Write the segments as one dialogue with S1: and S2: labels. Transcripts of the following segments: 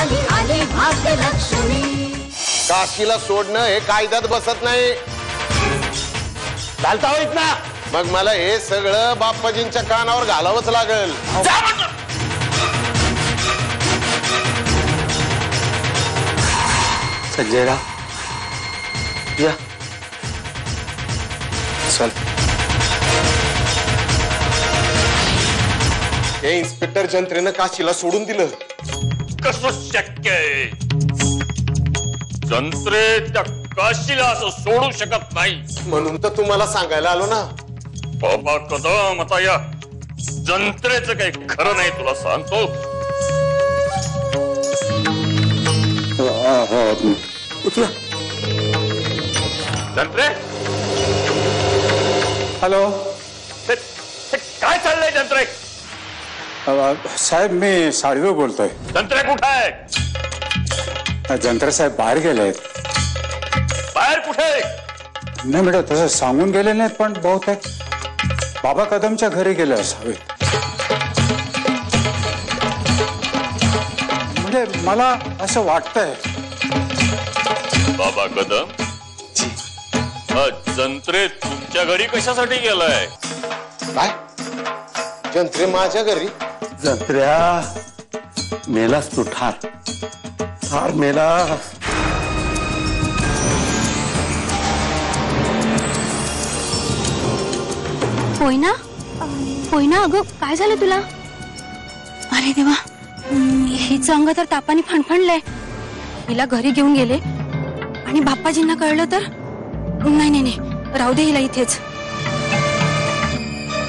S1: आली आली भाग्यलक्ष्मी।
S2: काशीला सोडणं हे कायद्यात बसत नाही।
S3: चालता होईत ना,
S2: मग मला हे सगळं बाप्पाजींच्या कानावर घालावंच लागेल।
S3: संजयराव या चल।
S2: हे इन्स्पेक्टर जंत्रेनं काशीला सोडून दिलं
S4: कसं शक्य आहे? जंत्रे त्या काशीला असं सोडू शकत नाही।
S2: म्हणून तर तुम्हाला सांगायला आलो ना।
S4: बाबा कदम, आता या जंत्रेचं काही खरं नाही, तुला सांगतो।
S3: उचला।
S4: जंत्रे,
S3: हॅलो
S4: काय चाललंय जंत्रे?
S5: साहेब मी साळवे बोलतोय।
S4: जंत्रे कुठे आहे?
S5: जंत्र साहेब बाहेर गेले आहेत।
S4: बाहेर कुठे?
S5: नाही मॅडम तसं सांगून गेले नाहीत, पण बहुतेक बाबा कदमच्या घरी गेले असावे। म्हणजे मला असं वाटतंय।
S4: बाबा कदम जंत्रे तुमच्या घरी कशासाठी गेलाय?
S2: काय जंत्रे माझ्या घरी?
S3: जंत्र्या मेलास तू, ठार ठार मेलास।
S6: होय ना, होय ना। अगं काय झालं तुला? अरे देवा, हिच अंग तर तापाने फणफणलंय। हिला घरी घेऊन गेले आणि बाप्पाजींना कळलं तर? नाही नाही नाही, राहू दे हिला इथेच।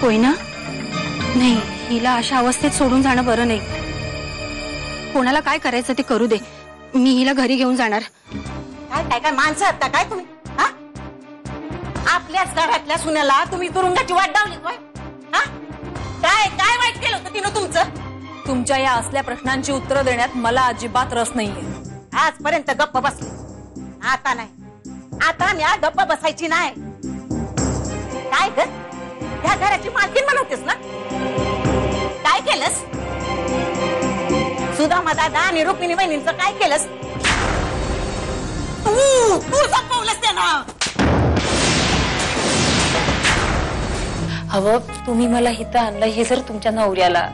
S6: होय ना? नाही, हिला अशा अवस्थेत सोडून जाणं बरं नाही। कोणाला काय करायचं ते करू दे, मी हिला घरी घेऊन जाणार।
S7: काय काय काय माणसं आहात काय तुम्ही? हा, आपल्याच घरातल्या सुनेला तुम्ही तुरुंगाची वाट डावली काय? हा, काय काय वाईट केलं होतं तिनं तुमचं?
S8: तुमच्या या असल्या प्रश्नांची उत्तरं देण्यात मला अजिबात रस नाहीये।
S7: आजपर्यंत गप्प बसले, आता नाही। आता मी गप्प बसायची नाही। काय ग, त्या घराची मालकीण बनवतेस ना? काय केलंस? सुदामा दादा आणि रुक्मिणी बहिणींचं काय केलंस? तू संपवलंस त्यांना।
S8: हवं तुम्ही मला हिथं आणलं, हे जर तुमच्या नवऱ्याला,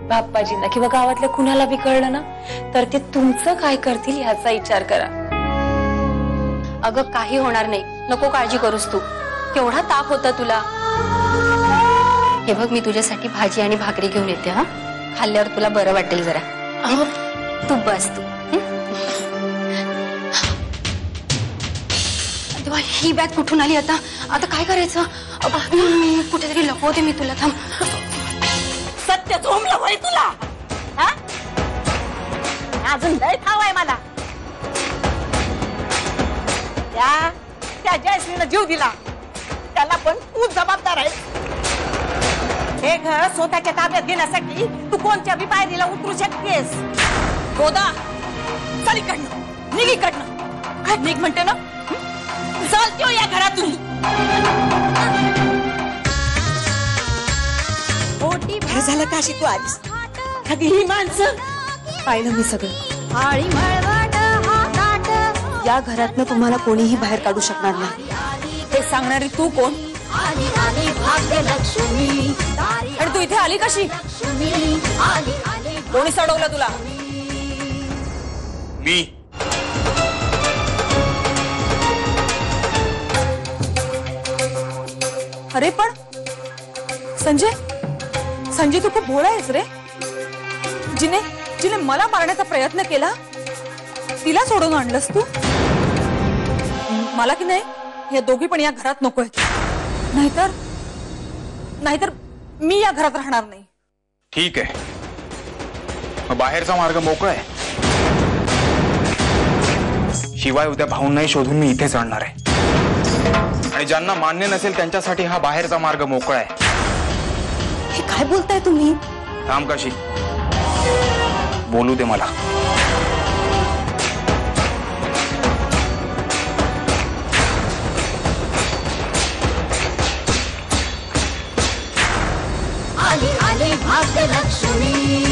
S8: बाप्पाजींना किंवा गावातल्या कुणाला बी कळलं ना, तर ते तुमचं काय करतील ह्याचा विचार करा।
S6: अगं काही होणार नाही, नको काळजी करूस तू। केवढा ताप होता तुला। हे बघ, मी तुझ्यासाठी भाजी आणि भाकरी घेऊन येते। हा, खाल्ल्यावर तुला बरं वाटेल जरा। तू बस तू। तेव्हा ही बॅग कुठून आली आता? आता काय करायचं? कुठेतरी लपवते मी तुला, थांब।
S7: सत्य झोंबलं होय तुला? हा, अजून लय ठाव आहे मला। त्या जयश्रीनं जीव दिला, त्याला पण तू जबाबदार आहे। हे घर स्वतःच्या ताब्यात घेण्यासाठी तू कोणत्या बी पायरीला उतरू शकतेस।
S8: गोदा चल इकडनं, निघ इकडनं। निघ म्हणते ना,
S7: चालतो या घरातून। काय झालं काशी तू आलीस? अगं ही माणसं
S8: पाहिलं मी सगळं। या घरातनं तुम्हाला कोणीही बाहेर काढू शकणार नाही, हे सांगणारी तू कोण?
S1: आली आली भाग्यलक्ष्मी।
S8: आणि तू इथे आली कशी?
S1: आली आली
S8: कोणी सोडवलं तुला?
S4: मी।
S8: अरे पण संजय, संजय तू खूप भोळा आहेस रे। जिने जिने मला मारण्याचा प्रयत्न केला तिला सोडून आणलंस तू? मला की नाही, हे दोघी पण या घरात नको आहेत। नाहीतर नाहीतर मी या घरात राहणार नाही।
S9: ठीक आहे, मग बाहेरचा मार्ग मोकळा आहे। शिवाय उद्या भाऊंनाही शोधून मी इथेच आणणार आहे, आणि ज्यांना मान्य नसेल त्यांच्यासाठी हा बाहेरचा मार्ग मोकळा आहे।
S8: हे काय बोलताय तुम्ही?
S9: थांब काशी, बोलू दे मला।
S1: आली आली भाग्यलक्ष्मी।